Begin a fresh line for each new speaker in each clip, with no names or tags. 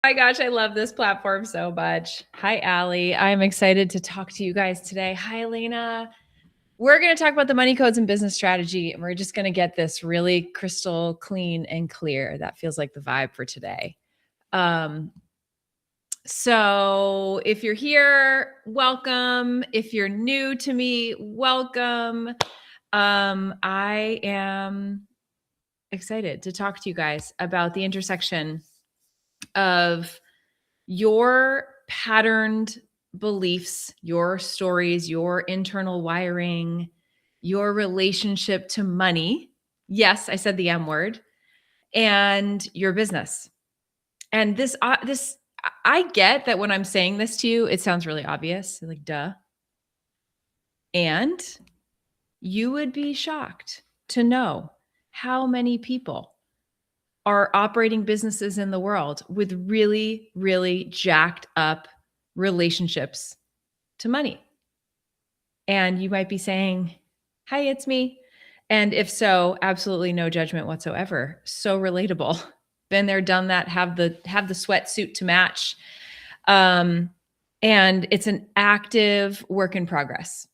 my gosh, I love this platform so much. Hi, Allie. I'm excited to talk to you guys today. Hi, Elena. We're going to talk about the money codes and business strategy, and we're just going to get this really crystal clean and clear. That feels like the vibe for today. So if you're here, welcome. If you're new to me, welcome. I am excited to talk to you guys about the intersection of your patterned beliefs, your stories, your internal wiring, your relationship to money. Yes, I said the M word, and your business. And this I get that when I'm saying this to you, it sounds really obvious, like duh. And you would be shocked to know how many people are operating businesses in the world with really, really jacked up relationships to money. And you might be saying, hi, it's me. And if so, absolutely no judgment whatsoever. So relatable. Been there, done that, have the sweatsuit to match. And it's an active work in progress.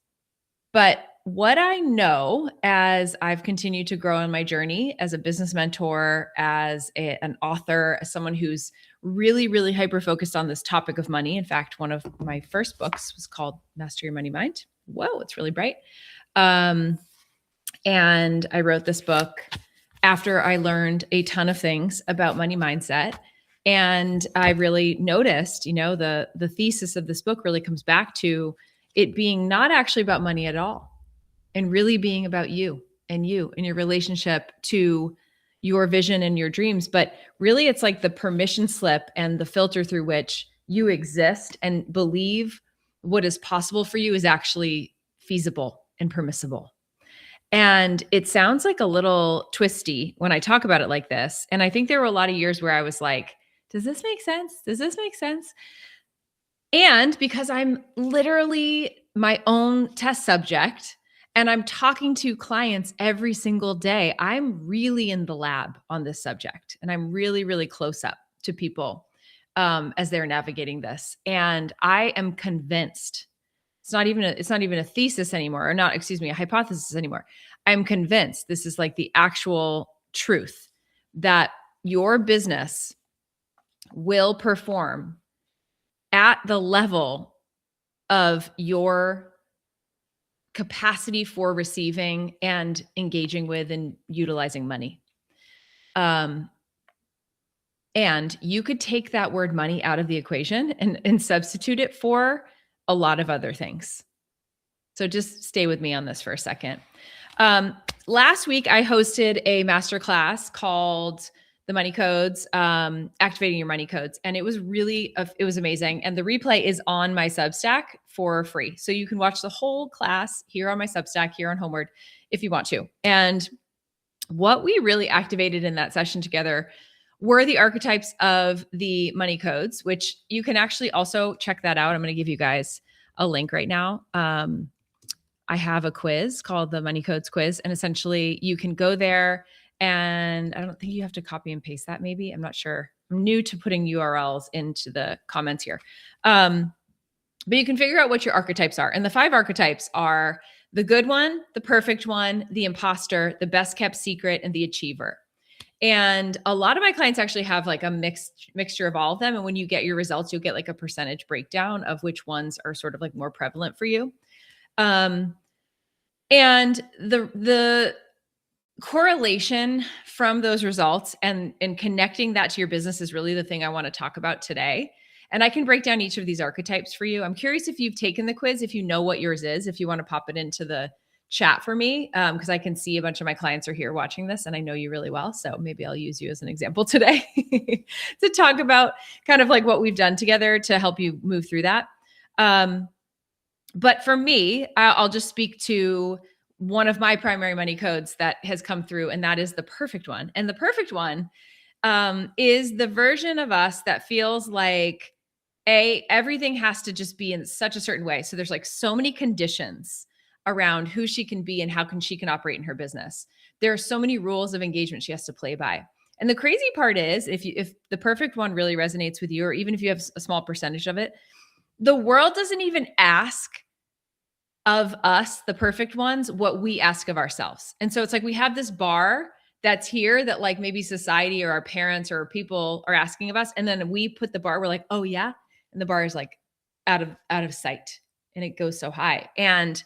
But what I know as I've continued to grow on my journey as a business mentor, as an author, as someone who's really, really hyper-focused on this topic of money. In fact, one of my first books was called Master Your Money Mind. Whoa, it's really bright. And I wrote this book after I learned a ton of things about money mindset. And I really noticed, the thesis of this book really comes back to it being not actually about money at all, and really being about you and your relationship to your vision and your dreams. But really, it's like the permission slip and the filter through which you exist and believe what is possible for you is actually feasible and permissible. And it sounds like a little twisty when I talk about it like this. And I think there were a lot of years where I was like, does this make sense? Does this make sense? And because I'm literally my own test subject and I'm talking to clients every single day, I'm really in the lab on this subject. And I'm really, really close up to people as they're navigating this. And I am convinced it's not even a thesis anymore, or not, excuse me, a hypothesis anymore. I'm convinced this is like the actual truth that your business will perform at the level of your capacity for receiving and engaging with and utilizing money. And you could take that word money out of the equation and substitute it for a lot of other things. So just stay with me on this for a second. Last week, I hosted a masterclass called The Money Codes, Activating Your Money Codes. And it was amazing. And the replay is on my Substack for free. So you can watch the whole class here on my Substack, here on Homeward, if you want to. And what we really activated in that session together were the archetypes of the money codes, which you can actually also check that out. I'm going to give you guys a link right now. I have a quiz called the Money Codes Quiz. And essentially you can go there, and I don't think you have to copy and paste that. Maybe, I'm not sure. I'm new to putting URLs into the comments here. But you can figure out what your archetypes are. And the 5 archetypes are the good one, the perfect one, the imposter, the best kept secret, and the achiever. And a lot of my clients actually have like a mixture of all of them. And when you get your results, you'll get like a percentage breakdown of which ones are sort of like more prevalent for you. And the correlation from those results and connecting that to your business is really the thing I want to talk about today. And I can break down each of these archetypes for you. I'm curious if you've taken the quiz, if you know what yours is, if you want to pop it into the chat for me, because I can see a bunch of my clients are here watching this and I know you really well. So maybe I'll use you as an example today to talk about kind of like what we've done together to help you move through that. But for me, I'll just speak to one of my primary money codes that has come through, and that is the perfect one. And the perfect one is the version of us that feels like everything has to just be in such a certain way. So there's like so many conditions around who she can be and how she can operate in her business. There are so many rules of engagement she has to play by. And the crazy part is if the perfect one really resonates with you, or even if you have a small percentage of it, the world doesn't even ask of us, the perfect ones, what we ask of ourselves. And so it's like we have this bar that's here that like maybe society or our parents or people are asking of us. And then we put the bar, we're like, oh yeah. And the bar is like out of sight and it goes so high. And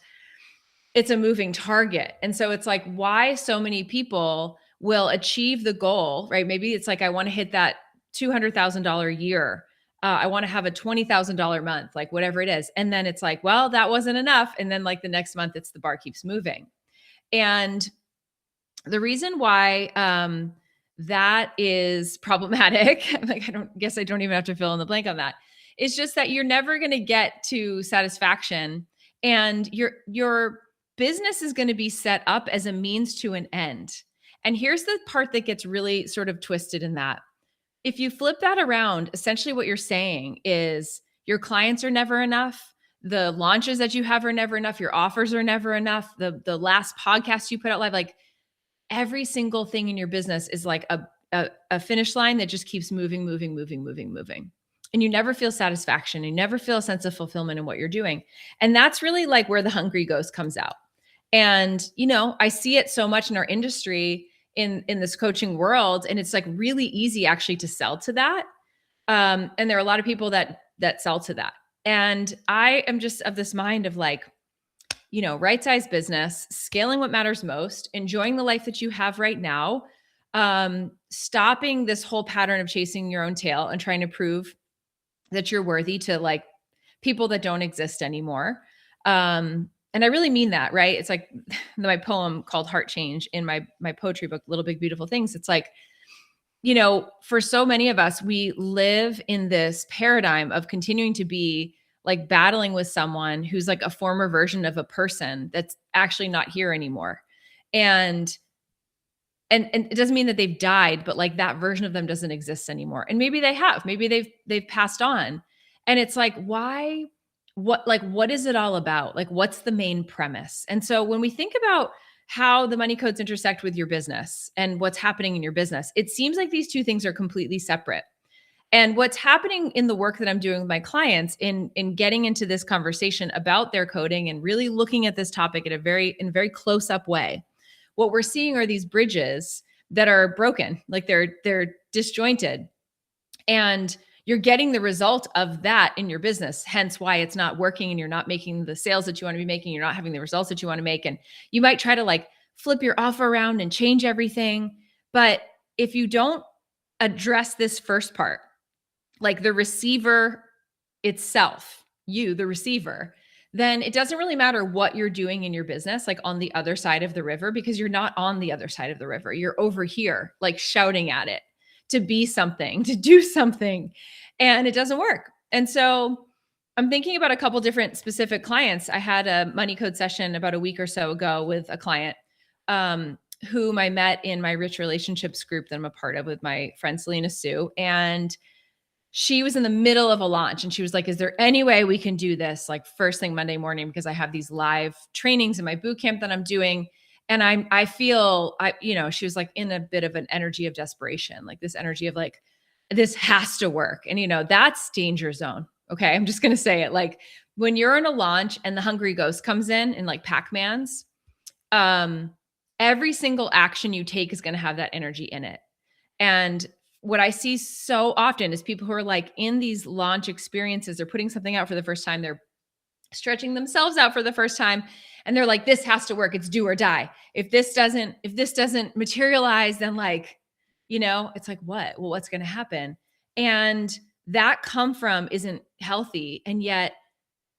it's a moving target. And so it's like why so many people will achieve the goal, right? Maybe it's like I want to hit that $200,000 a year. I want to have a $20,000 month, like whatever it is. And then it's like, well, that wasn't enough. And then like the next month, it's the bar keeps moving. And the reason why that is problematic, like I don't even have to fill in the blank on that. It's just that you're never going to get to satisfaction, and your business is going to be set up as a means to an end. And here's the part that gets really sort of twisted in that. If you flip that around, essentially what you're saying is your clients are never enough. The launches that you have are never enough. Your offers are never enough. The last podcast you put out live, like every single thing in your business is like a finish line that just keeps moving. And you never feel satisfaction. You never feel a sense of fulfillment in what you're doing. And that's really like where the hungry ghost comes out. And, I see it so much in our industry, in this coaching world. And it's like really easy actually to sell to that. And there are a lot of people that sell to that. And I am just of this mind of like, right-sized business, scaling what matters most, enjoying the life that you have right now, stopping this whole pattern of chasing your own tail and trying to prove that you're worthy to like people that don't exist anymore. And I really mean that, right? It's like my poem called Heart Change in my poetry book, Little Big Beautiful Things. It's like, for so many of us, we live in this paradigm of continuing to be like battling with someone who's like a former version of a person that's actually not here anymore. And it doesn't mean that they've died, but like that version of them doesn't exist anymore. And maybe they have, maybe they've passed on. And it's like, why? What is it all about? Like, what's the main premise? And so when we think about how the money codes intersect with your business and what's happening in your business, it seems like these two things are completely separate. And what's happening in the work that I'm doing with my clients in getting into this conversation about their coding and really looking at this topic in a very close up way, what we're seeing are these bridges that are broken, like they're disjointed. And you're getting the result of that in your business, hence why it's not working and you're not making the sales that you want to be making. You're not having the results that you want to make. And you might try to like flip your offer around and change everything. But if you don't address this first part, like the receiver itself, you, the receiver, then it doesn't really matter what you're doing in your business, like on the other side of the river, because you're not on the other side of the river. You're over here, like shouting at it to be something, to do something, and it doesn't work. And so I'm thinking about a couple different specific clients. I had a money code session about a week or so ago with a client whom I met in my Rich Relationships group that I'm a part of with my friend Selena Sue. And she was in the middle of a launch and she was like, is there any way we can do this like first thing Monday morning? Because I have these live trainings in my boot camp that I'm doing. And I feel, she was like in a bit of an energy of desperation, like this energy of like, this has to work. And, that's danger zone. Okay. I'm just going to say it. Like when you're in a launch and the hungry ghost comes in like Pac-Man's, every single action you take is going to have that energy in it. And what I see so often is people who are like in these launch experiences, they're putting something out for the first time. They're stretching themselves out for the first time. And they're like, this has to work. It's do or die. If this doesn't materialize, then like, it's like, what? Well, what's going to happen? And that come from isn't healthy. And yet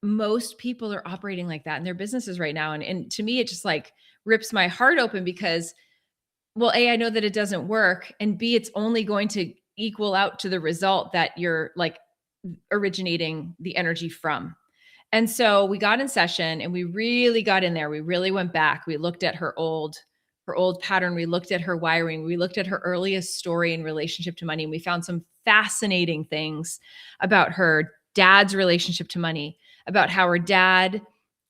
most people are operating like that in their businesses right now. And to me, it just like rips my heart open because, well, A, I know that it doesn't work. And B, it's only going to equal out to the result that you're like originating the energy from. And so we got in session and we really got in there. We really went back. We looked at her old pattern. We looked at her wiring. We looked at her earliest story in relationship to money. And we found some fascinating things about her dad's relationship to money, about how her dad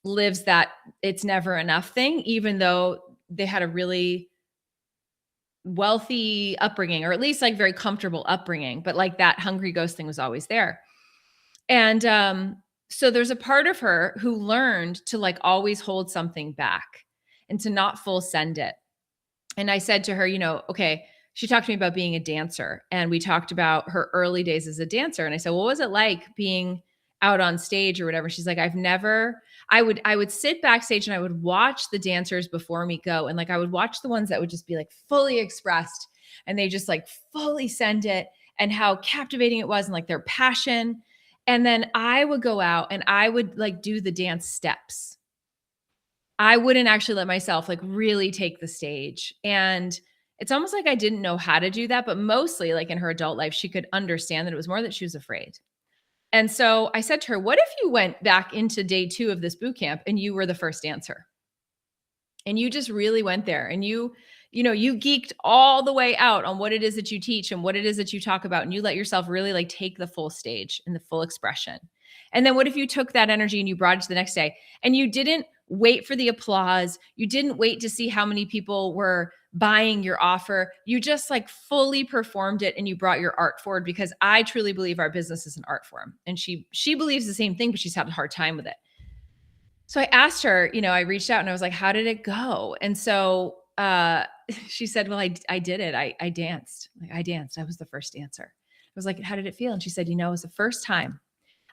lives that it's never enough thing, even though they had a really wealthy upbringing, or at least like very comfortable upbringing, but like that hungry ghost thing was always there. And so there's a part of her who learned to like always hold something back and to not full send it. And I said to her, okay, she talked to me about being a dancer, and we talked about her early days as a dancer. And I said, well, what was it like being out on stage or whatever? She's like, I would sit backstage and I would watch the dancers before me go. And like, I would watch the ones that would just be like fully expressed and they just like fully send it, and how captivating it was, and like their passion. And then I would go out and I would like do the dance steps. I wouldn't actually let myself like really take the stage. And it's almost like I didn't know how to do that, but mostly like in her adult life, she could understand that it was more that she was afraid. And so I said to her, what if you went back into day 2 of this boot camp and you were the first dancer? And you just really went there and you geeked all the way out on what it is that you teach and what it is that you talk about, and you let yourself really like take the full stage and the full expression. And then what if you took that energy and you brought it to the next day, and you didn't wait for the applause, you didn't wait to see how many people were buying your offer, you just like fully performed it and you brought your art forward? Because I truly believe our business is an art form, and she believes the same thing, but she's had a hard time with it. So I asked her, I reached out and I was like, how did it go? And so she said, well, I did it. I danced. Like, I danced. I was the first dancer. I was like, how did it feel? And she said, it was the first time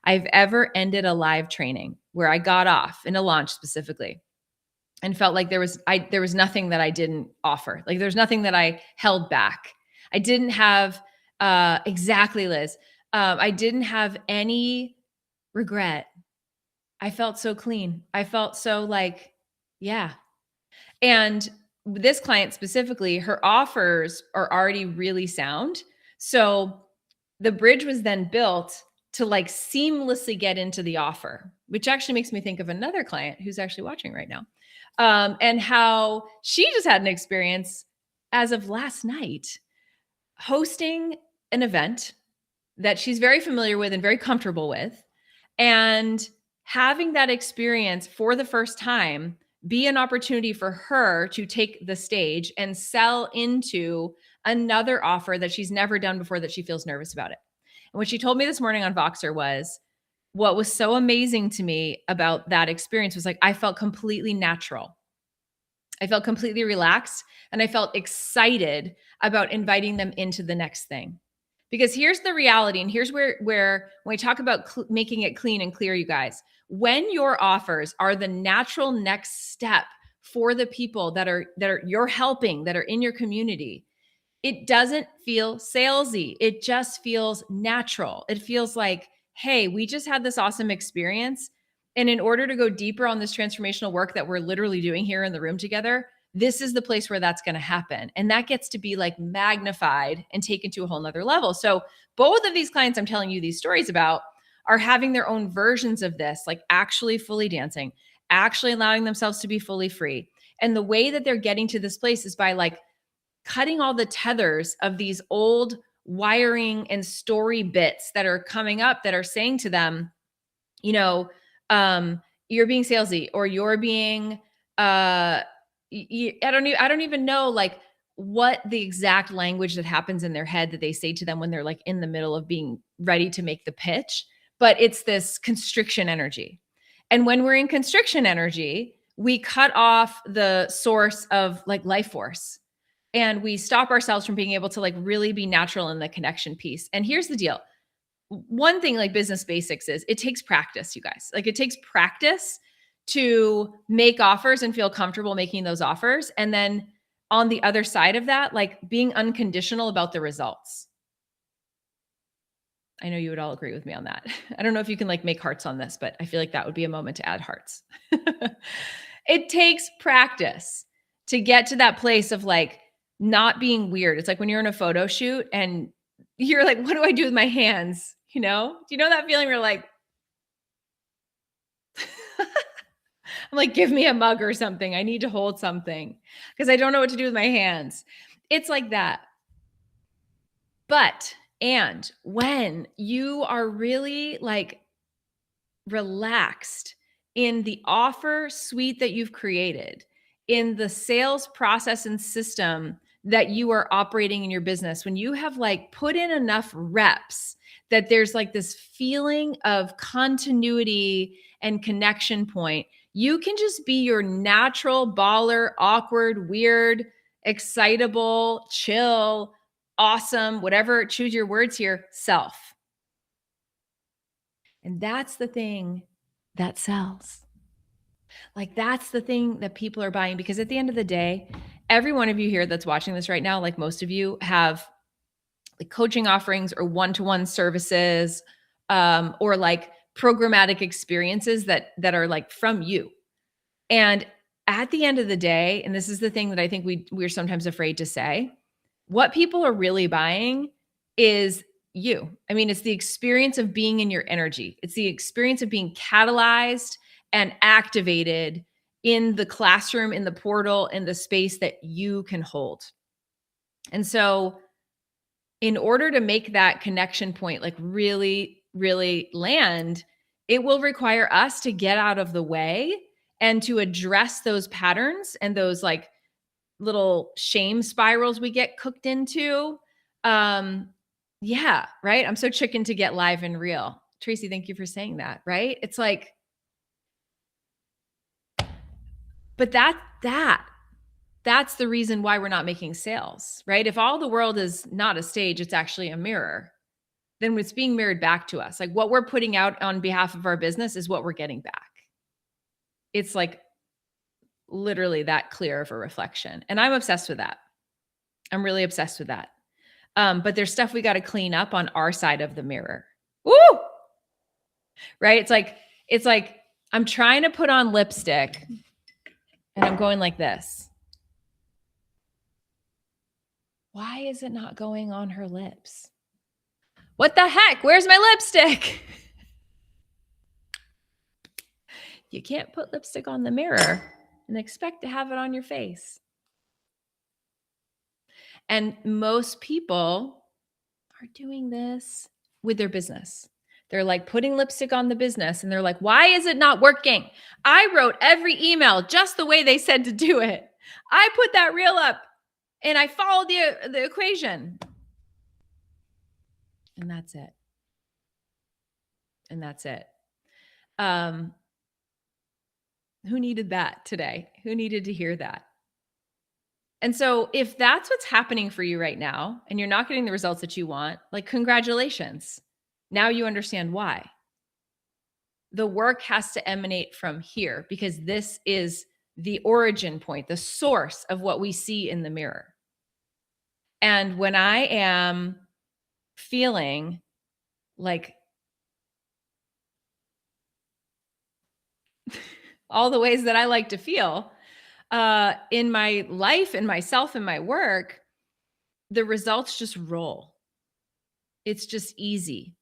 I've ever ended a live training where I got off in a launch specifically and felt like there was nothing that I didn't offer. Like there's nothing that I held back. I didn't have, exactly, Liz. I didn't have any regret. I felt so clean. I felt so like, yeah. And this client specifically, her offers are already really sound. So the bridge was then built to like seamlessly get into the offer, which actually makes me think of another client who's actually watching right now. And how she just had an experience as of last night hosting an event that she's very familiar with and very comfortable with. And having that experience for the first time be an opportunity for her to take the stage and sell into another offer that she's never done before, that she feels nervous about it. And what she told me this morning on Voxer was, what was so amazing to me about that experience was like, I felt completely natural. I felt completely relaxed, and I felt excited about inviting them into the next thing. Because here's the reality, and here's where when we talk about making it clean and clear, you guys, when your offers are the natural next step for the people that are you're helping, that are in your community, it doesn't feel salesy. It just feels natural. It feels like, hey, we just had this awesome experience, and in order to go deeper on this transformational work that we're literally doing here in the room together, this is the place where that's going to happen. And that gets to be like magnified and taken to a whole nother level. So both of these clients I'm telling you these stories about are having their own versions of this, like actually fully dancing, actually allowing themselves to be fully free. And the way that they're getting to this place is by like cutting all the tethers of these old wiring and story bits that are coming up that are saying to them, you're being salesy, or you're being, I don't even know like what the exact language that happens in their head that they say to them when they're like in the middle of being ready to make the pitch, but it's this constriction energy. And when we're in constriction energy, we cut off the source of like life force, and we stop ourselves from being able to like really be natural in the connection piece. And here's the deal. One thing like business basics is it takes practice, you guys. Like it takes practice to make offers and feel comfortable making those offers. And then on the other side of that, like being unconditional about the results. I know you would all agree with me on that. I don't know if you can like make hearts on this, but I feel like that would be a moment to add hearts. It takes practice to get to that place of like not being weird. It's like when you're in a photo shoot and you're like, what do I do with my hands? Do you know that feeling where you're like, I'm like, give me a mug or something. I need to hold something because I don't know what to do with my hands. It's like that. And when you are really like relaxed in the offer suite that you've created, in the sales process and system that you are operating in your business, when you have like put in enough reps that there's like this feeling of continuity and connection point, you can just be your natural baller, awkward, weird, excitable, chill, awesome, whatever, choose your words here, self. And that's the thing that sells. Like that's the thing that people are buying, because at the end of the day, every one of you here that's watching this right now, like most of you have like coaching offerings or one-to-one services, or like programmatic experiences that are like from you. And at the end of the day, and this is the thing that I think we're sometimes afraid to say, what people are really buying is you. I mean, it's the experience of being in your energy. It's the experience of being catalyzed and activated in the classroom, in the portal, in the space that you can hold. And so in order to make that connection point like really, really land, it will require us to get out of the way and to address those patterns and those like little shame spirals we get cooked into. Yeah, right. I'm so chicken to get live and real. Tracy, thank you for saying that, right? It's like, but that's the reason why we're not making sales, right? If all the world is not a stage, it's actually a mirror, then it's being mirrored back to us. Like what we're putting out on behalf of our business is what we're getting back. It's like literally that clear of a reflection. And I'm obsessed with that. I'm really obsessed with that. But there's stuff we got to clean up on our side of the mirror. Woo! Right? It's like I'm trying to put on lipstick and I'm going like this. Why is it not going on her lips? What the heck? Where's my lipstick? You can't put lipstick on the mirror and expect to have it on your face. And most people are doing this with their business. They're like putting lipstick on the business and they're like, why is it not working? I wrote every email just the way they said to do it. I put that reel up and I followed the equation. And that's it. And that's it. Who needed that today? Who needed to hear that? And so if that's what's happening for you right now and you're not getting the results that you want, like congratulations. Now you understand why. The work has to emanate from here because this is the origin point, the source of what we see in the mirror. And when I am feeling like all the ways that I like to feel in my life, in myself, in my work, the results just roll. It's just easy.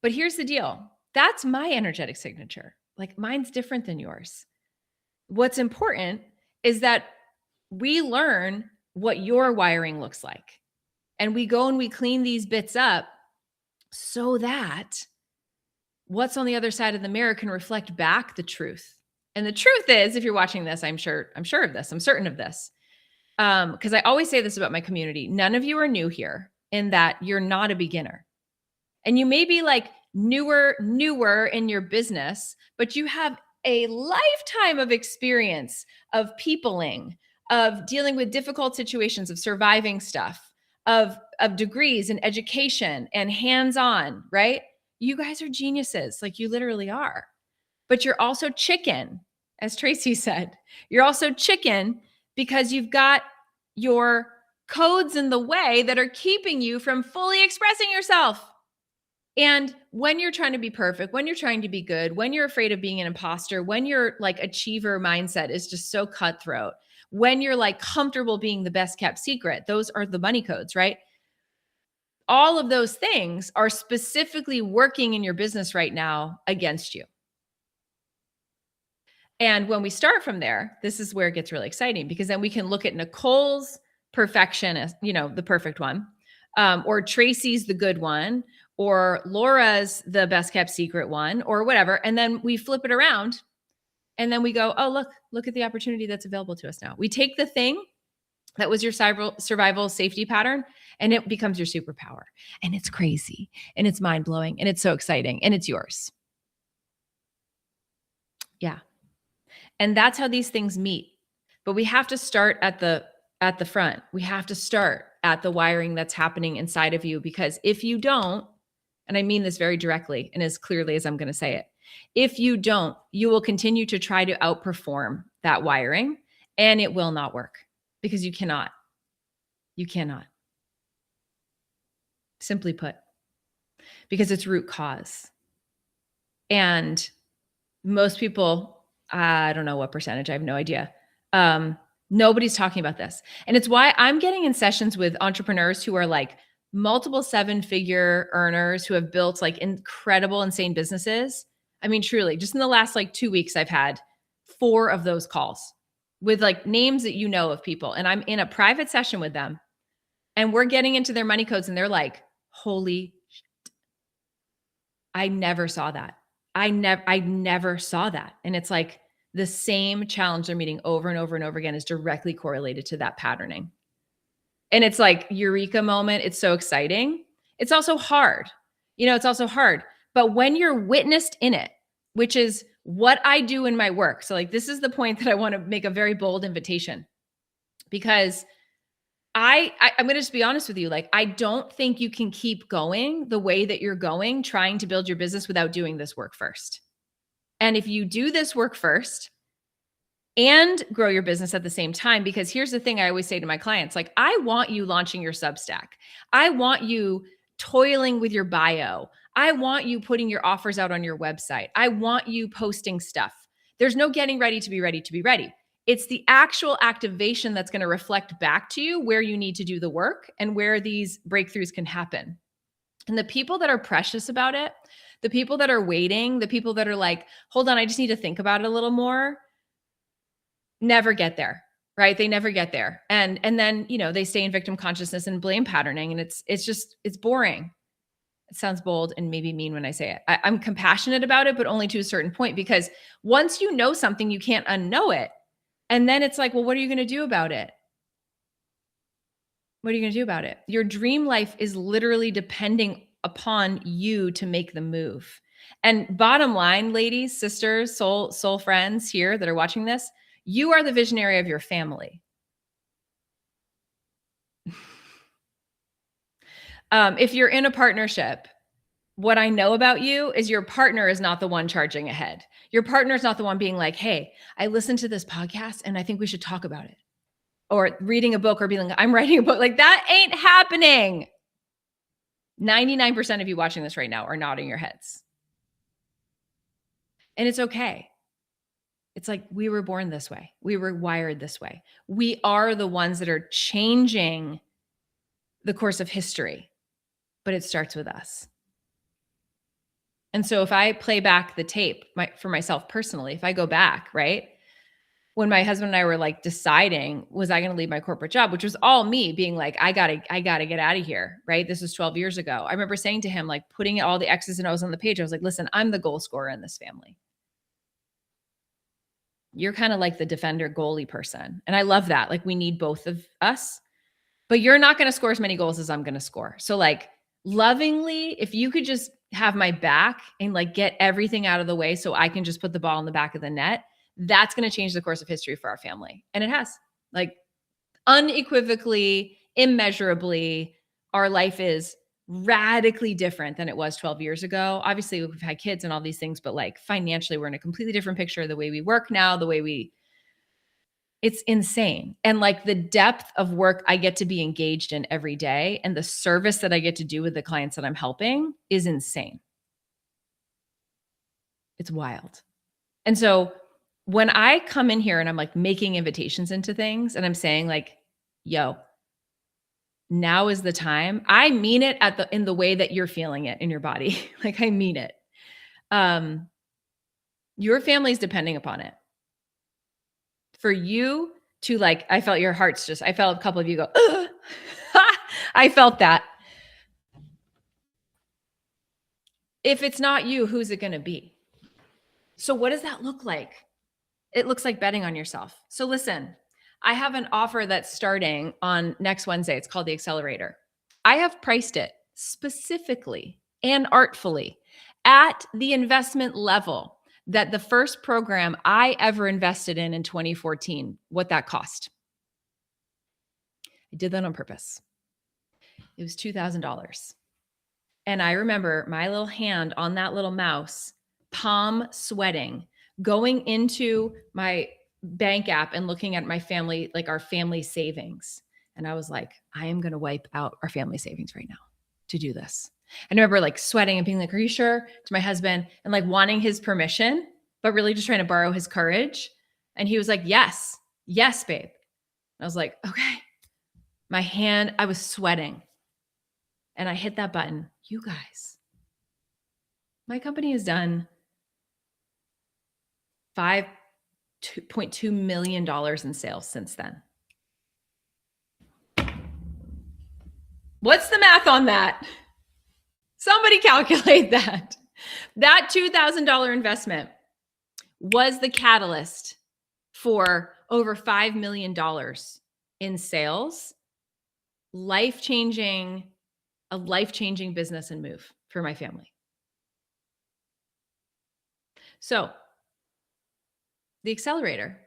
But here's the deal. That's my energetic signature. Like mine's different than yours. What's important is that we learn what your wiring looks like. And we go and we clean these bits up so that what's on the other side of the mirror can reflect back the truth. And the truth is, if you're watching this, I'm sure of this. I'm certain of this. Because I always say this about my community. None of you are new here in that you're not a beginner. And you may be like newer in your business, but you have a lifetime of experience of peopling, of dealing with difficult situations, of surviving stuff, of degrees and education and hands-on, right? You guys are geniuses, like you literally are. But you're also chicken, as Tracy said. You're also chicken because you've got your codes in the way that are keeping you from fully expressing yourself. And when you're trying to be perfect, when you're trying to be good, when you're afraid of being an imposter, when your like achiever mindset is just so cutthroat, when you're like comfortable being the best kept secret, those are the money codes, right? All of those things are specifically working in your business right now against you. And when we start from there, this is where it gets really exciting because then we can look at Nicole's perfection as, the perfect one, or Tracy's the good one, or Laura's the best kept secret one, or whatever. And then we flip it around and then we go, oh, look at the opportunity that's available to us now. We take the thing That was your survival safety pattern, and it becomes your superpower. And it's crazy, and it's mind-blowing, and it's so exciting, and it's yours. Yeah. And that's how these things meet. But we have to start at the front. We have to start at the wiring that's happening inside of you, because if you don't, and I mean this very directly and as clearly as I'm going to say it, if you don't, you will continue to try to outperform that wiring, and it will not work, because you cannot. You cannot. Simply put, because it's root cause. And most people, I don't know what percentage, I have no idea. Nobody's talking about this. And it's why I'm getting in sessions with entrepreneurs who are like multiple 7-figure earners who have built like incredible, insane businesses. I mean, truly, just in the last like 2 weeks, I've had 4 of those calls with like names that you know of people. And I'm in a private session with them, and we're getting into their money codes, and they're like, holy shit, I never saw that. I never saw that. And it's like the same challenge they're meeting over and over and over again is directly correlated to that patterning. And it's like eureka moment. It's so exciting. It's also hard. It's also hard. But when you're witnessed in it, which is what I do in my work. So like, this is the point that I want to make a very bold invitation, because I'm going to just be honest with you. Like, I don't think you can keep going the way that you're going, trying to build your business without doing this work first. And if you do this work first and grow your business at the same time, because here's the thing I always say to my clients, like, I want you launching your Substack. I want you toiling with your bio. I want you putting your offers out on your website. I want you posting stuff. There's no getting ready to be ready to be ready. It's the actual activation that's going to reflect back to you where you need to do the work and where these breakthroughs can happen. And the people that are precious about it, the people that are waiting, the people that are like, hold on, I just need to think about it a little more, never get there, right? They never get there. And then, they stay in victim consciousness and blame patterning. And it's boring. It sounds bold and maybe mean when I say it. I'm compassionate about it, but only to a certain point, because once you know something, you can't unknow it. And then it's like, well, what are you going to do about it? What are you going to do about it? Your dream life is literally depending upon you to make the move. And bottom line, ladies, sisters, soul friends here that are watching this, you are the visionary of your family. If you're in a partnership, what I know about you is your partner is not the one charging ahead. Your partner is not the one being like, hey, I listened to this podcast and I think we should talk about it. Or reading a book or being like, I'm writing a book. Like, that ain't happening. 99% of you watching this right now are nodding your heads. And it's okay. It's like, we were born this way. We were wired this way. We are the ones that are changing the course of history, but it starts with us. And so if I play back the tape for myself personally, if I go back, right, when my husband and I were like deciding, was I going to leave my corporate job, which was all me being like, I gotta get out of here, right? This was 12 years ago. I remember saying to him, like, putting all the X's and O's on the page. I was like, listen, I'm the goal scorer in this family. You're kind of like the defender goalie person. And I love that. Like, we need both of us, but you're not going to score as many goals as I'm going to score. So like, lovingly, if you could just have my back and like get everything out of the way so I can just put the ball in the back of the net, that's going to change the course of history for our family. And it has, like, unequivocally, immeasurably, our life is radically different than it was 12 years ago. Obviously, we've had kids and all these things, but like financially, we're in a completely different picture. The way we work now, it's insane. And like the depth of work I get to be engaged in every day and the service that I get to do with the clients that I'm helping is insane. It's wild. And so when I come in here and I'm like making invitations into things and I'm saying like, yo, now is the time. I mean it in the way that you're feeling it in your body. Like, I mean it. Your family's depending upon it. For you to like, I felt your hearts I felt a couple of you go, ugh. I felt that. If it's not you, who's it going to be? So what does that look like? It looks like betting on yourself. So listen, I have an offer that's starting on next Wednesday. It's called the Accelerator. I have priced it specifically and artfully at the investment level that the first program I ever invested in 2014, what that cost. I did that on purpose. It was $2,000. And I remember my little hand on that little mouse, palm sweating, going into my bank app and looking at my family, like our family savings. And I was like, I am going to wipe out our family savings right now to do this. And I remember like sweating and being like, are you sure? To my husband, and like wanting his permission, but really just trying to borrow his courage. And he was like, yes, babe. I was like, okay. My hand, I was sweating. And I hit that button. You guys, my company has done $5.2 million in sales since then. What's the math on that? Somebody calculate that. That $2,000 investment was the catalyst for over $5 million in sales, a life-changing business and move for my family. So the Accelerator,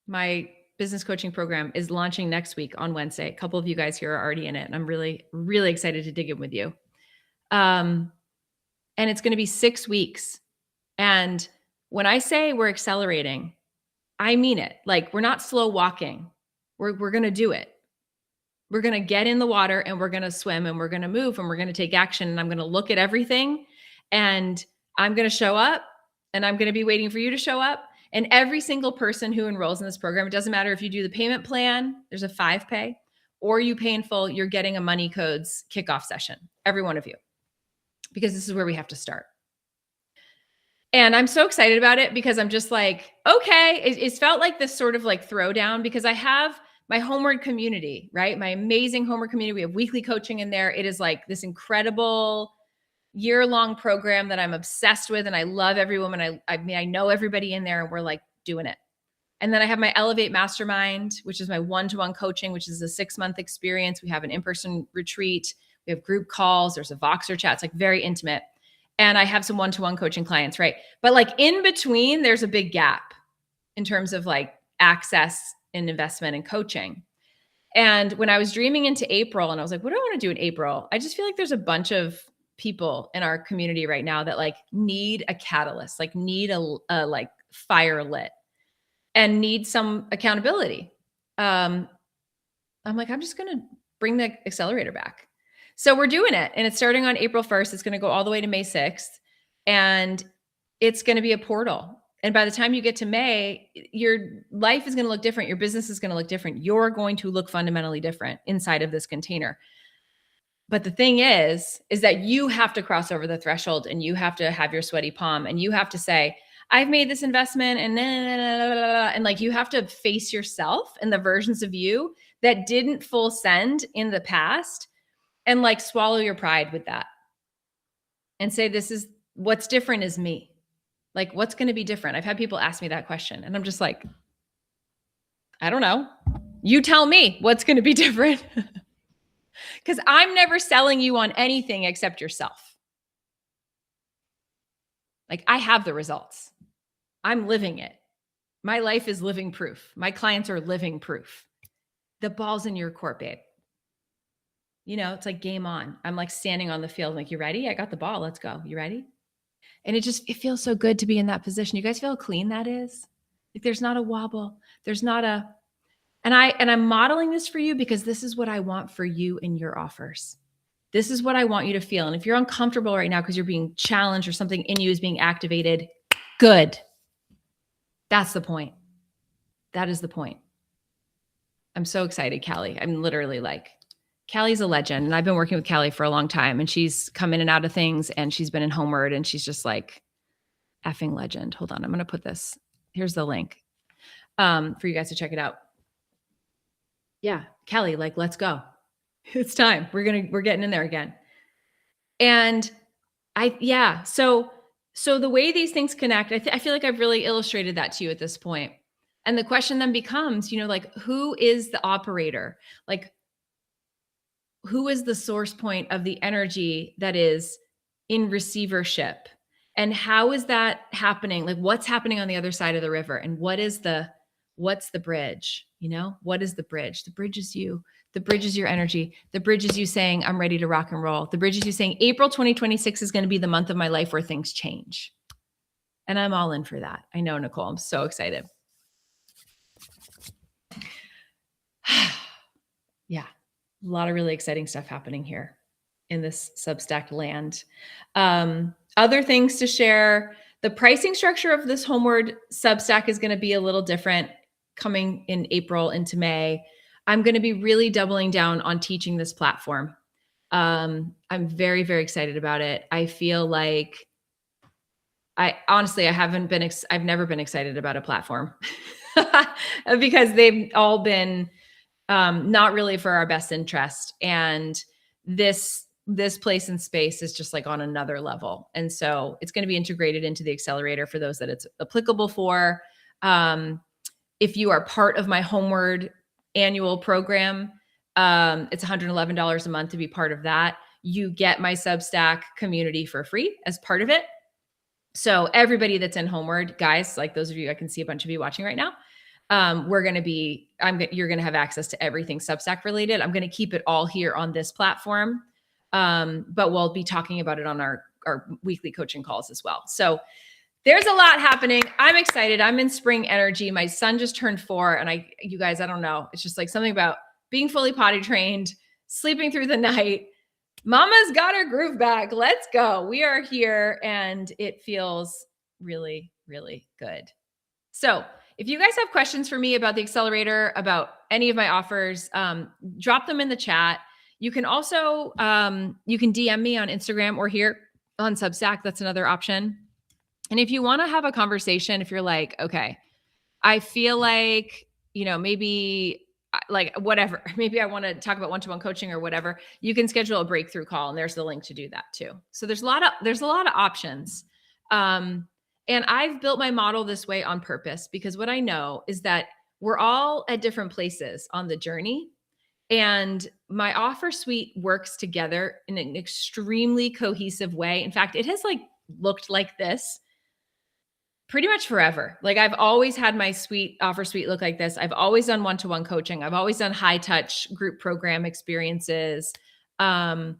my business coaching program, is launching next week on Wednesday. A couple of you guys here are already in it, and I'm really, really excited to dig in with you. And it's going to be 6 weeks. And when I say we're accelerating, I mean it. Like, we're not slow walking. We're going to do it. We're going to get in the water and we're going to swim and we're going to move and we're going to take action. And I'm going to look at everything and I'm going to show up and I'm going to be waiting for you to show up. And every single person who enrolls in this program, it doesn't matter if you do the payment plan, there's a 5-pay, or you pay in full, you're getting a money codes kickoff session, every one of you, because this is where we have to start. And I'm so excited about it because I'm just like, okay, it's felt like this sort of like throwdown because I have my Homeward community, right? My amazing Homeward community. We have weekly coaching in there. It is like this incredible year-long program that I'm obsessed with. And I love every woman. I mean, I know everybody in there and we're like doing it. And then I have my Elevate Mastermind, which is my one-to-one coaching, which is a 6-month experience. We have an in-person retreat. We have group calls. There's a Voxer chat. It's like very intimate. And I have some one-to-one coaching clients, right? But like in between, there's a big gap in terms of like access and investment and coaching. And when I was dreaming into April and I was like, what do I want to do in April? I just feel like there's a bunch of people in our community right now that like need a catalyst, like need a like fire lit and need some accountability. I'm like, I'm just going to bring the Accelerator back. So we're doing it and it's starting on April 1st. It's going to go all the way to May 6th and it's going to be a portal. And by the time you get to May, your life is going to look different. Your business is going to look different. You're going to look fundamentally different inside of this container. But the thing is that you have to cross over the threshold and you have to have your sweaty palm and you have to say, I've made this investment and like you have to face yourself and the versions of you that didn't full send in the past and like swallow your pride with that and say, this is what's different is me. Like, what's going to be different? I've had people ask me that question and I'm just like, I don't know. You tell me what's going to be different. Because I'm never selling you on anything except yourself. Like, I have the results. I'm living it. My life is living proof. My clients are living proof. The ball's in your court, babe. You know, it's like game on. I'm like standing on the field. Like, you ready? I got the ball. Let's go. You ready? And it feels so good to be in that position. You guys feel how clean that is? Like there's not a wobble. There's not a, and I'm modeling this for you because this is what I want for you in your offers. This is what I want you to feel. And if you're uncomfortable right now because you're being challenged or something in you is being activated, good. That's the point. That is the point. I'm so excited, Callie. I'm literally like, Callie's a legend. And I've been working with Callie for a long time and she's come in and out of things and she's been in Homeward and she's just like effing legend. Hold on. I'm going to put this. Here's the link for you guys to check it out. Yeah. Callie, like, let's go. It's time. We're getting in there again. And so the way these things connect, I feel like I've really illustrated that to you at this point. And the question then becomes, like, who is the operator? Like, who is the source point of the energy that is in receivership? And how is that happening? Like, what's happening on the other side of the river? And what's the bridge? What is the bridge? The bridge is you. The bridge is your energy. The bridge is you saying, I'm ready to rock and roll. The bridge is you saying, April 2026 is going to be the month of my life where things change. And I'm all in for that. I know, Nicole, I'm so excited. Yeah, a lot of really exciting stuff happening here in this Substack land. Other things to share. The pricing structure of this Homeward Substack is going to be a little different coming in April into May. I'm going to be really doubling down on teaching this platform. I'm very, very excited about it. I feel like I've never been excited about a platform because they've all been not really for our best interest. And this place and space is just like on another level. And so it's going to be integrated into the accelerator for those that it's applicable for. If you are part of my Homeward annual program, it's $111 a month to be part of that. You get my Substack community for free as part of it. So everybody that's in Homeward, guys, like those of you, I can see a bunch of you watching right now. You're going to have access to everything Substack related. I'm going to keep it all here on this platform. But we'll be talking about it on our weekly coaching calls as well. So there's a lot happening. I'm excited. I'm in spring energy. My son just turned 4 and you guys, I don't know. It's just like something about being fully potty trained, sleeping through the night. Mama's got her groove back. Let's go. We are here and it feels really, really good. So if you guys have questions for me about the accelerator, about any of my offers, drop them in the chat. You can also, you can DM me on Instagram or here on Substack. That's another option. And if you want to have a conversation, if you're like, okay, I feel like, maybe like whatever, maybe I want to talk about one-to-one coaching or whatever, you can schedule a breakthrough call and there's the link to do that too. So there's a lot of options. And I've built my model this way on purpose because what I know is that we're all at different places on the journey. And my offer suite works together in an extremely cohesive way. In fact, it has looked like this pretty much forever. Like I've always had my offer suite look like this. I've always done one-to-one coaching. I've always done high touch group program experiences. And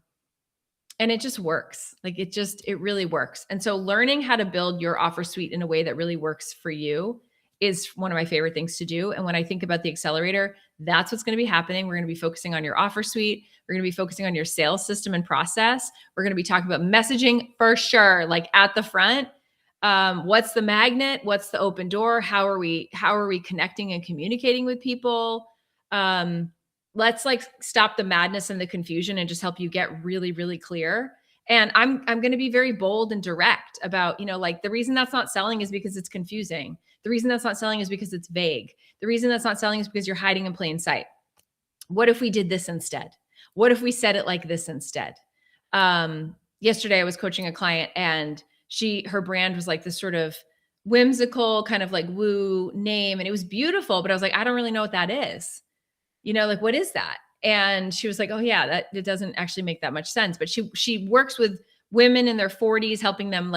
it just works. It really works. And so learning how to build your offer suite in a way that really works for you is one of my favorite things to do. And when I think about the accelerator, that's what's going to be happening. We're going to be focusing on your offer suite. We're going to be focusing on your sales system and process. We're going to be talking about messaging for sure, like at the front. What's the magnet? What's the open door? How are we connecting and communicating with people? Let's stop the madness and the confusion and just help you get really, really clear. And I'm going to be very bold and direct about, the reason that's not selling is because it's confusing. The reason that's not selling is because it's vague. The reason that's not selling is because you're hiding in plain sight. What if we did this instead? What if we said it like this instead? Yesterday I was coaching a client and her brand was like this sort of whimsical kind of like woo name. And it was beautiful, but I was like, I don't really know what that is. What is that? And she was like, oh yeah, that it doesn't actually make that much sense. But she works with women in their 40s, helping them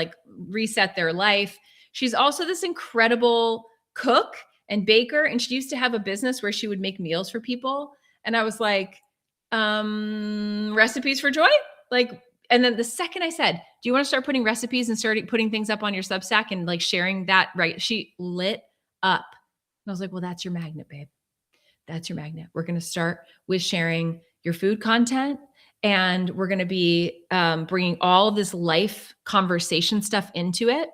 reset their life. She's also this incredible cook and baker. And she used to have a business where she would make meals for people. And I was like, recipes for joy? And then the second I said, do you want to start putting recipes and start putting things up on your Substack and sharing that, right? She lit up. And I was like, well, that's your magnet, babe. That's your magnet. We're going to start with sharing your food content. And we're going to be bringing all of this life conversation stuff into it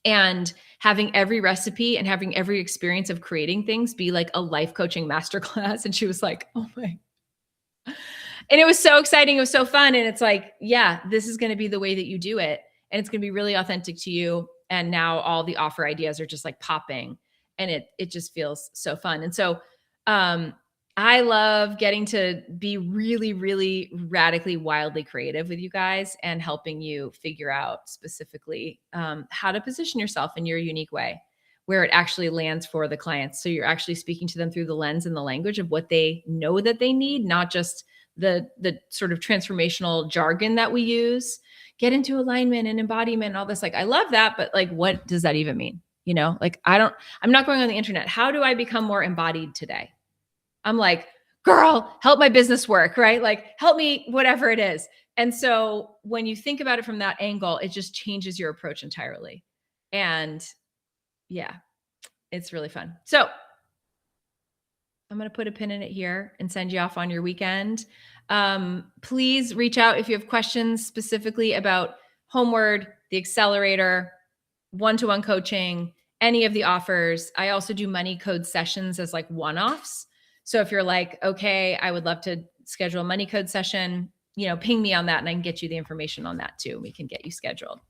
and having every recipe and having every experience of creating things be like a life coaching masterclass. And she was like, oh my. And it was so exciting. It was so fun. And it's like, yeah, this is going to be the way that you do it. And it's going to be really authentic to you. And now all the offer ideas are just popping and it just feels so fun. And so I love getting to be really, really radically, wildly creative with you guys and helping you figure out specifically how to position yourself in your unique way. where it actually lands for the clients. So you're actually speaking to them through the lens and the language of what they know that they need, not just the sort of transformational jargon that we use. Get into alignment and embodiment and all this. Like, I love that, but like, what does that even mean? You know, like I'm not going on the internet. How do I become more embodied today? I'm like, girl, help my business work, right? Like, help me, whatever it is. And so when you think about it from that angle, it just changes your approach entirely. And yeah, it's really fun. So I'm going to put a pin in it here and send you off on your weekend. Please reach out if you have questions specifically about Homeward, the accelerator, one-to-one coaching, any of the offers. I also do money code sessions as like one-offs. So if you're like, okay, I would love to schedule a money code session, ping me on that and I can get you the information on that too. We can get you scheduled.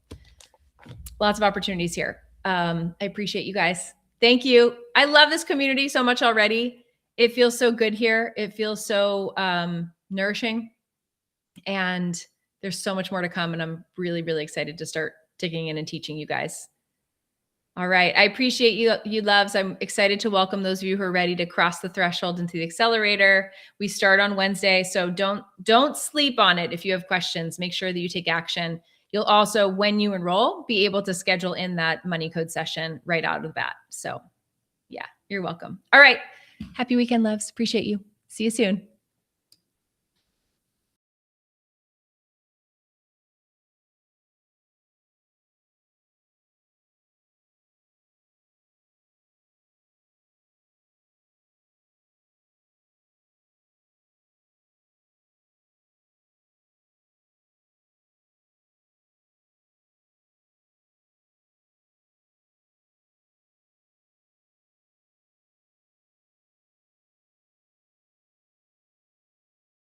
Lots of opportunities here. I appreciate you guys. Thank you. I love this community so much already. It feels so good here. It feels so nourishing. And there's so much more to come. And I'm really, really excited to start digging in and teaching you guys. All right. I appreciate you loves. I'm excited to welcome those of you who are ready to cross the threshold into the accelerator. We start on Wednesday. So don't sleep on it. If you have questions, make sure that you take action. You'll also, when you enroll, be able to schedule in that money code session right out of the bat. So yeah, you're welcome. All right. Happy weekend, loves. Appreciate you. See you soon.